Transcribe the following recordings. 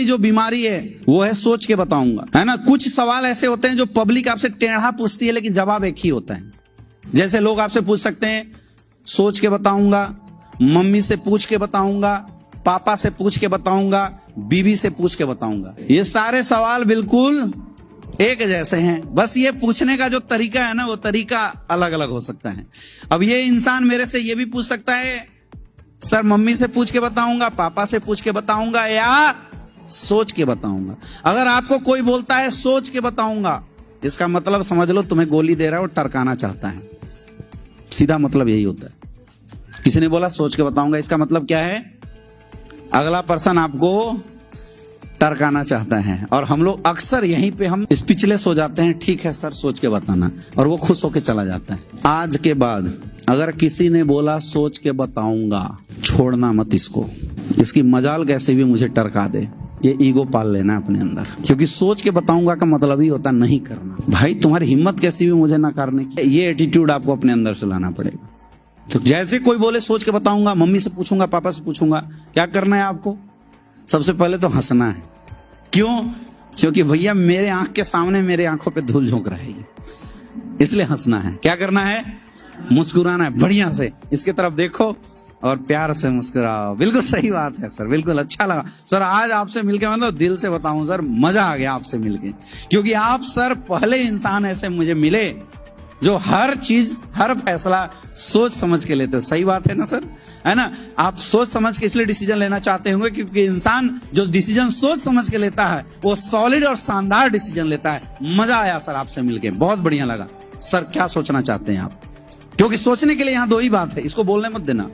जो बीमारी है वो है सोच के बताऊंगा, है ना। कुछ सवाल ऐसे होते हैं जो पब्लिक आपसे टेढ़ा पूछती है लेकिन जवाब एक ही होता है। जैसे लोग आपसे पूछ सकते हैं सोच के बताऊंगा, मम्मी से पूछ के बताऊंगा, पापा से पूछ के बताऊंगा, बीवी से पूछ के बताऊंगा। ये सारे सवाल बिल्कुल एक जैसे हैं, बस ये पूछने का जो तरीका है ना वो तरीका अलग अलग हो सकता है। अब ये इंसान मेरे से ये भी पूछ सकता है सर मम्मी से पूछ के बताऊंगा, पापा से पूछ के बताऊंगा या सोच के बताऊंगा। अगर आपको कोई बोलता है सोच के बताऊंगा, इसका मतलब समझ लो तुम्हें गोली दे रहा है और टरकाना चाहता है। सीधा मतलब यही होता है। किसी ने बोला सोच के बताऊंगा, इसका मतलब क्या है? अगला पर्सन आपको टरकाना चाहता है। और हम लोग अक्सर यहीं पे हम स्पीचलेस हो जाते हैं, ठीक है सर सोच के बताना, और वो खुश होके चला जाता है। आज के बाद अगर किसी ने बोला सोच के बताऊंगा, छोड़ना मत इसको। इसकी मजाल कैसे भी मुझे टरका दे, ये ईगो पाल लेना अपने अंदर, क्योंकि सोच के बताऊंगा का मतलब ही होता नहीं करना। भाई तुम्हारी हिम्मत कैसी भी मुझे ना करने की, ये एटीट्यूड आपको अपने अंदर से लाना पड़ेगा। तो जैसे कोई बोले सोच के बताऊंगा, मम्मी से पूछूंगा, पापा से पूछूंगा, क्या करना है आपको? सबसे पहले तो हंसना है। क्यों? क्योंकि भैया मेरे आंख के सामने मेरे आंखों पे धूल झोंक रही है, इसलिए हंसना है। क्या करना है? मुस्कुराना है बढ़िया से, इसके तरफ देखो और प्यार से मुस्कुराओ। बिल्कुल सही बात है सर, बिल्कुल अच्छा लगा सर आज आपसे मिलके। मतलब दिल से बताऊं सर, मजा आ गया आपसे मिलके, क्योंकि आप सर पहले इंसान ऐसे मुझे मिले जो हर चीज हर फैसला सोच समझ के लेते। सही बात है ना सर, है ना। आप सोच समझ के इसलिए डिसीजन लेना चाहते होंगे क्योंकि इंसान जो डिसीजन सोच समझ के लेता है वो सॉलिड और शानदार डिसीजन लेता है। मजा आया सर आपसे मिलके, बहुत बढ़िया लगा सर। क्या सोचना चाहते हैं आप? क्योंकि सोचने के लिए यहाँ दो ही बात है, इसको बोलने मत देना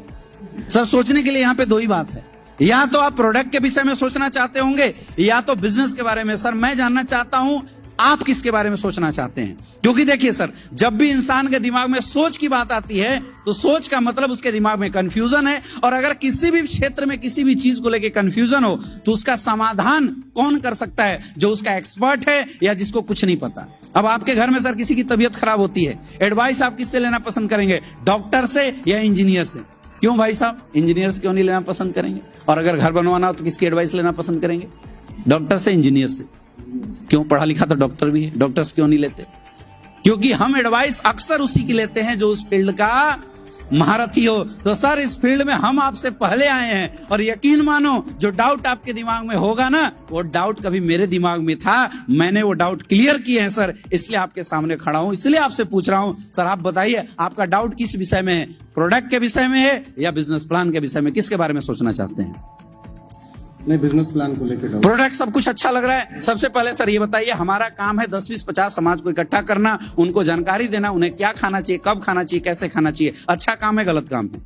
सर। सोचने के लिए यहाँ पे दो ही बात है, या तो आप प्रोडक्ट के विषय में सोचना चाहते होंगे या तो बिजनेस के बारे में। सर मैं जानना चाहता हूं आप किसके बारे में सोचना चाहते हैं, क्योंकि देखिए सर जब भी इंसान के दिमाग में सोच की बात आती है तो सोच का मतलब उसके दिमाग में कंफ्यूजन है। और अगर किसी भी क्षेत्र में किसी भी चीज को लेकर कंफ्यूजन हो तो उसका समाधान कौन कर सकता है? जो उसका एक्सपर्ट है या जिसको कुछ नहीं पता। अब आपके घर में सर किसी की तबीयत खराब होती है, एडवाइस आप किससे लेना पसंद करेंगे? डॉक्टर से या इंजीनियर से? क्यों भाई साहब, इंजीनियर से क्यों नहीं लेना पसंद करेंगे? और अगर घर बनवाना हो तो किसकी एडवाइस लेना पसंद करेंगे? डॉक्टर से, इंजीनियर से। क्यों? पढ़ा लिखा तो डॉक्टर भी है, डॉक्टर्स क्यों नहीं लेते? क्योंकि हम एडवाइस अक्सर उसी की लेते हैं जो उस फील्ड का महारथी हो। तो सर इस फील्ड में हम आपसे पहले आए हैं, और यकीन मानो जो डाउट आपके दिमाग में होगा ना, वो डाउट कभी मेरे दिमाग में था, मैंने वो डाउट क्लियर किए हैं सर, इसलिए आपके सामने खड़ा हूं, इसलिए आपसे पूछ रहा हूं। सर आप बताइए आपका डाउट किस विषय में है? प्रोडक्ट के विषय में है या बिजनेस प्लान के विषय में? किसके बारे में सोचना चाहते हैं? नहीं, बिजनेस प्लान को लेकर। प्रोडक्ट सब कुछ अच्छा लग रहा है। सबसे पहले सर ये बताइए, हमारा काम है 10, 20, 50 समाज को इकट्ठा करना, उनको जानकारी देना, उन्हें क्या खाना चाहिए, कब खाना चाहिए, कैसे खाना चाहिए। अच्छा काम है, गलत काम है?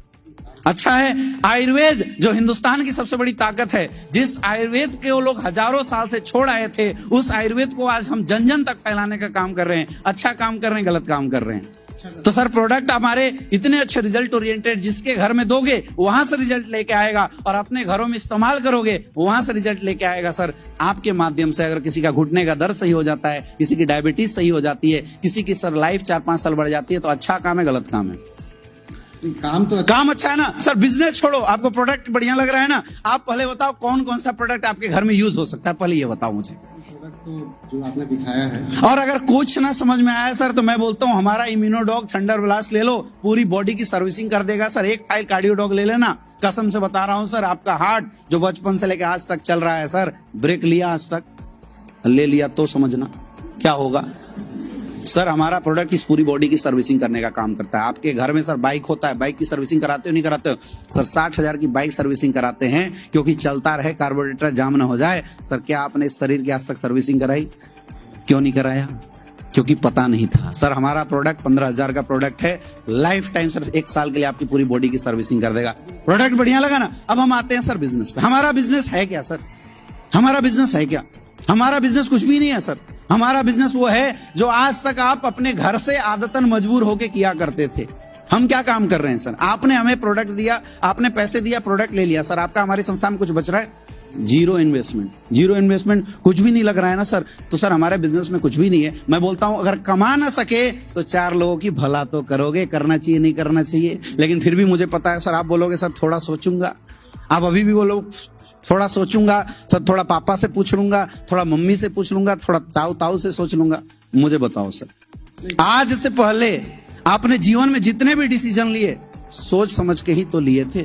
अच्छा है। आयुर्वेद जो हिंदुस्तान की सबसे बड़ी ताकत है, जिस आयुर्वेद के वो लोग हजारों साल से छोड़ आए थे, उस आयुर्वेद को आज हम जन जन तक फैलाने का काम कर रहे हैं। अच्छा काम कर रहे हैं, गलत काम कर रहे हैं? तो सर प्रोडक्ट हमारे इतने अच्छे रिजल्ट ओरिएंटेड, जिसके घर में दोगे वहां से रिजल्ट लेके आएगा, और अपने घरों में इस्तेमाल करोगे वहां से रिजल्ट लेके आएगा। सर आपके माध्यम से अगर किसी का घुटने का दर्द सही हो जाता है, किसी की डायबिटीज सही हो जाती है, किसी की सर लाइफ 4-5 साल बढ़ जाती है, तो अच्छा काम है, गलत काम है? काम अच्छा है ना सर। बिजनेस छोड़ो, आपको प्रोडक्ट बढ़िया लग रहा है ना। आप पहले बताओ कौन कौन सा प्रोडक्ट आपके घर में यूज हो सकता है, पहले ये बताओ मुझे। तो जो आपने दिखाया है, और अगर कुछ ना समझ में आया सर तो मैं बोलता हूँ हमारा इम्यूनोडॉग थंडर ब्लास्ट ले लो, पूरी बॉडी की सर्विसिंग कर देगा सर। एक फाइल कार्डियोडॉग ले लेना, कसम से बता रहा हूँ सर। आपका हार्ट जो बचपन से लेकर आज तक चल रहा है सर, ब्रेक लिया आज तक, ले लिया तो समझना क्या होगा। सर हमारा प्रोडक्ट इस पूरी बॉडी की सर्विसिंग करने का काम करता है। आपके घर में सर बाइक होता है, बाइक की सर्विसिंग कराते हो नहीं कराते हो? सर 60,000 की बाइक सर्विसिंग कराते हैं, क्योंकि चलता रहे, कार्बोरेटर जाम ना हो जाए। सर क्या आपने इस शरीर की आज तक सर्विसिंग कराई? क्यों नहीं कराया? क्योंकि पता नहीं था। सर हमारा प्रोडक्ट 15,000 का प्रोडक्ट है, लाइफ टाइम सर 1 साल के लिए आपकी पूरी बॉडी की सर्विसिंग कर देगा। प्रोडक्ट बढ़िया लगा ना। अब हम आते हैं सर बिजनेस पे। हमारा बिजनेस है क्या सर? हमारा बिजनेस है क्या? हमारा बिजनेस कुछ भी नहीं है सर। हमारा बिजनेस वो है जो आज तक आप अपने घर से आदतन मजबूर होके किया करते थे। हम क्या काम कर रहे हैं सर? आपने हमें प्रोडक्ट दिया, आपने पैसे दिया, प्रोडक्ट ले लिया सर। आपका हमारी संस्था में कुछ बच रहा है? Zero investment. जीरो इन्वेस्टमेंट, कुछ भी नहीं लग रहा है ना सर। तो सर हमारे बिजनेस में कुछ भी नहीं है। मैं बोलता हूं अगर कमा ना सके तो 4 लोगों की भला तो करोगे, करना चाहिए नहीं करना चाहिए। लेकिन फिर भी मुझे पता है सर, आप बोलोगे सर थोड़ा सोचूंगा। आप अभी भी बोलो थोड़ा सोचूंगा सर, थोड़ा पापा से पूछ लूंगा, थोड़ा मम्मी से पूछ लूंगा, थोड़ा ताऊ ताऊ से सोच लूंगा। मुझे बताओ सर, आज से पहले आपने जीवन में जितने भी डिसीजन लिए सोच समझ के ही तो लिए थे।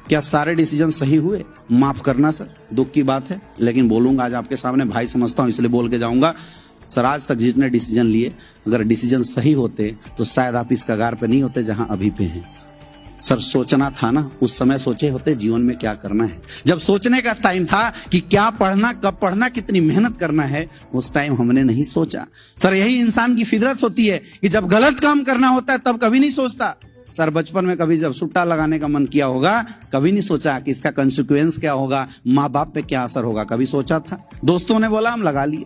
क्या सारे डिसीजन सही हुए? माफ करना सर, दुख की बात है, लेकिन बोलूंगा आज आपके सामने, भाई समझता हूं इसलिए बोल के जाऊंगा। सर आज तक जितने डिसीजन लिए, अगर डिसीजन सही होते तो शायद आप इस कगार पे नहीं होते जहां अभी पे हैं। सर सोचना था ना, उस समय सोचे होते जीवन में क्या करना है। जब सोचने का टाइम था कि क्या पढ़ना, कब पढ़ना, कितनी मेहनत करना है, उस टाइम हमने नहीं सोचा। सर यही इंसान की फितरत होती है कि जब गलत काम करना होता है तब कभी नहीं सोचता। सर बचपन में कभी जब सुट्टा लगाने का मन किया होगा, कभी नहीं सोचा कि इसका कंसिक्वेंस क्या होगा, माँ बाप पे क्या असर होगा, कभी सोचा था? दोस्तों ने बोला हम लगा लिए,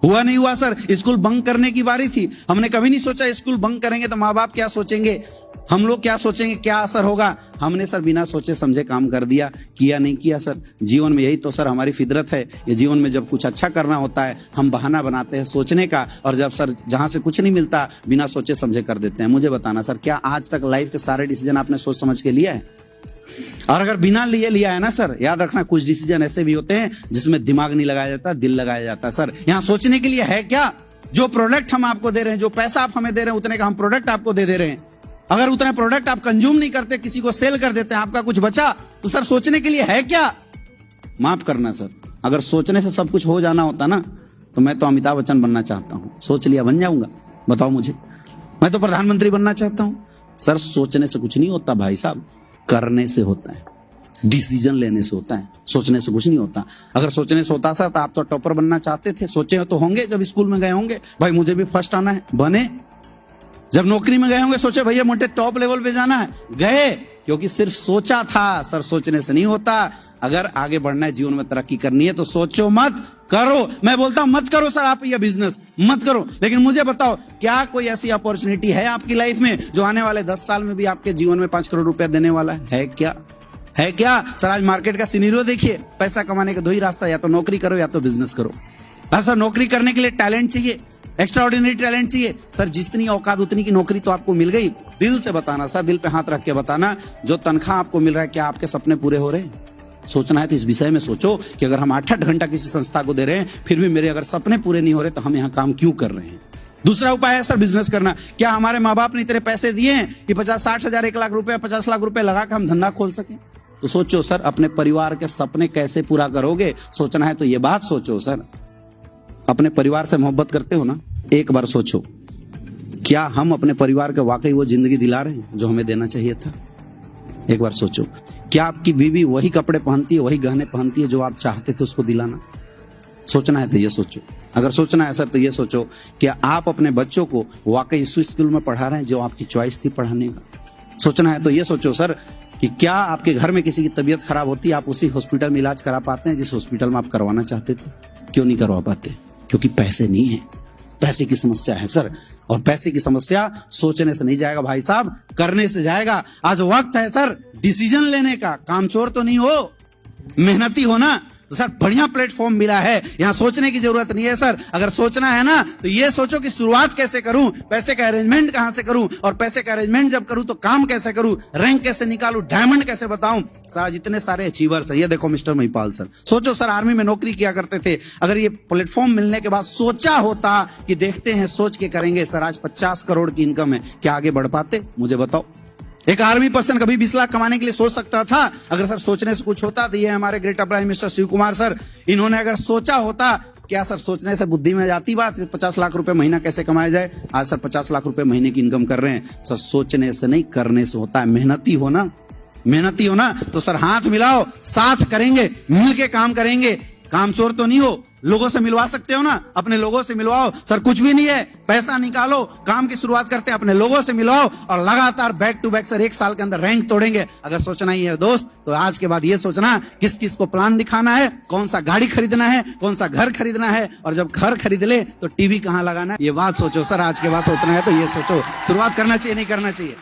हुआ नहीं हुआ। सर स्कूल बंक करने की बारी थी, हमने कभी नहीं सोचा स्कूल बंक करेंगे तो माँ बाप क्या सोचेंगे, हम लोग क्या सोचेंगे, क्या असर होगा। हमने सर बिना सोचे समझे काम कर दिया, किया नहीं किया। सर जीवन में यही तो सर हमारी फितरत है। ये जीवन में जब कुछ अच्छा करना होता है हम बहाना बनाते हैं सोचने का, और जब सर जहां से कुछ नहीं मिलता बिना सोचे समझे कर देते हैं। मुझे बताना सर, क्या आज तक लाइफ के सारे डिसीजन आपने सोच समझ के लिया है? और अगर बिना लिए लिया है ना सर, याद रखना कुछ डिसीजन ऐसे भी होते हैं जिसमें दिमाग नहीं लगाया जाता, दिल लगाया जाता है। सर यहाँ सोचने के लिए है क्या? जो प्रोडक्ट हम आपको दे रहे हैं, जो पैसा आप हमें दे रहे हैं, उतने का हम प्रोडक्ट आपको दे रहे हैं। अगर उतना प्रोडक्ट आप कंज्यूम नहीं करते, किसी को सेल कर देते हैं, आपका कुछ बचा, तो सर सोचने के लिए है क्या? माफ करना सर, अगर सोचने से सब कुछ हो जाना होता ना तो मैं तो अमिताभ बच्चन बनना चाहता हूं। सोच लिया बन जाऊंगा? बताओ मुझे, मैं तो प्रधानमंत्री बनना चाहता हूं। सर सोचने से कुछ नहीं होता भाई साहब, करने से होता है, डिसीजन लेने से होता है, सोचने से कुछ नहीं होता। अगर सोचने से होता सर तो आप तो टॉपर बनना चाहते थे, सोचे तो होंगे जब स्कूल में गए होंगे, भाई मुझे भी फर्स्ट आना है, बने। जब नौकरी में गए होंगे सोचे भैया मुझे टॉप लेवल पे जाना है, गए, क्योंकि सिर्फ सोचा था। सर सोचने से नहीं होता। अगर आगे बढ़ना है, जीवन में तरक्की करनी है तो सोचो मत, करो। मैं बोलता हूं मत करो सर आप ये बिजनेस, मत करो, लेकिन मुझे बताओ क्या कोई ऐसी अपॉर्चुनिटी है आपकी लाइफ में जो आने वाले 10 साल में भी आपके जीवन में 5 करोड़ रुपया देने वाला है क्या? है क्या? सर आज मार्केट का सिनेरियो देखिए, पैसा कमाने का दो ही रास्ता, या तो नौकरी करो या तो बिजनेस करो। सर नौकरी करने के लिए टैलेंट चाहिए, एक्स्ट्राऑर्डिनरी टैलेंट चाहिए। सर जितनी औकात उतनी की नौकरी तो आपको मिल गई। दिल से बताना सर, दिल पे हाथ रख के बताना, जो तनख्वाह आपको मिल रहा है क्या आपके सपने पूरे हो रहे हैं? सोचना है तो इस विषय में सोचो कि अगर हम 8-8 घंटा किसी संस्था को दे रहे हैं फिर भी मेरे अगर सपने पूरे नहीं हो रहे तो हम यहाँ काम क्यों कर रहे हैं? दूसरा उपाय है सर बिजनेस करना। क्या हमारे माँ बाप ने इतने पैसे दिए हैं कि 50-60 हजार 1 लाख रुपए 50 लाख रुपए लगा कर हम धंधा खोल सके? तो सोचो सर अपने परिवार के सपने कैसे पूरा करोगे, सोचना है तो ये बात सोचो। सर अपने परिवार से मोहब्बत करते हो ना, एक बार सोचो क्या हम अपने परिवार के वाकई वो जिंदगी दिला रहे हैं जो हमें देना चाहिए था? एक बार सोचो, क्या आपकी बीवी वही कपड़े पहनती है, वही गहने पहनती है जो आप चाहते थे उसको दिलाना? सोचना है तो ये सोचो। अगर सोचना है सर तो ये सोचो क्या आप अपने बच्चों को वाकई इस स्कूल में पढ़ा रहे हैं जो आपकी चॉइस थी पढ़ाने का? सोचना है तो ये सोचो सर कि क्या आपके घर में किसी की तबीयत खराब होती है, आप उसी हॉस्पिटल में इलाज करा पाते हैं जिस हॉस्पिटल में आप करवाना चाहते थे? क्यों नहीं करवा पाते? क्योंकि पैसे नहीं है, पैसे की समस्या है सर। और पैसे की समस्या सोचने से नहीं जाएगा भाई साहब, करने से जाएगा। आज वक्त है सर डिसीजन लेने का, कामचोर तो नहीं हो, मेहनती हो ना। तो सर बढ़िया प्लेटफॉर्म मिला है, यहाँ सोचने की जरूरत नहीं है सर। अगर सोचना है ना तो ये सोचो कि शुरुआत कैसे करूं, पैसे का अरेंजमेंट कहां से करूं, और पैसे का अरेंजमेंट जब करूं तो काम कैसे करूं, रैंक कैसे निकालूं, डायमंड कैसे बताऊं। सर जितने सारे अचीवर्स है, ये देखो मिस्टर महिपाल सर, सोचो सर आर्मी में नौकरी किया करते थे, अगर ये प्लेटफॉर्म मिलने के बाद सोचा होता कि देखते हैं सोच के करेंगे, सर आज 50 करोड़ की इनकम है, क्या आगे बढ़ पाते? मुझे बताओ। एक आर्मी पर्सन कभी 20 लाख कमाने के लिए सोच सकता था? अगर सर सोचने से कुछ होता तो ये हमारे great prime minister Shiv Kumar sir, इन्होंने अगर सोचा होता, क्या सर सोचने से बुद्धि में जाती बात 50 लाख रुपए महीना कैसे कमाया जाए? आज सर 50 लाख रुपए महीने की इनकम कर रहे हैं। सर सोचने से नहीं करने से होता है। मेहनती हो ना, मेहनती हो ना तो सर हाथ मिलाओ, साथ करेंगे, मिलके काम करेंगे। कामचोर तो नहीं हो, लोगों से मिलवा सकते हो ना, अपने लोगों से मिलवाओ। सर कुछ भी नहीं है, पैसा निकालो, काम की शुरुआत करते हैं, अपने लोगों से मिलवाओ और लगातार बैक टू बैक सर 1 साल के अंदर रैंक तोड़ेंगे। अगर सोचना ही है दोस्त तो आज के बाद ये सोचना किस किस को प्लान दिखाना है, कौन सा गाड़ी खरीदना है, कौन सा घर खरीदना है, और जब घर खरीद ले तो टीवी कहां लगाना है, ये बात सोचो सर। आज के बाद सोचना है तो ये सोचो, शुरुआत करना चाहिए नहीं करना चाहिए?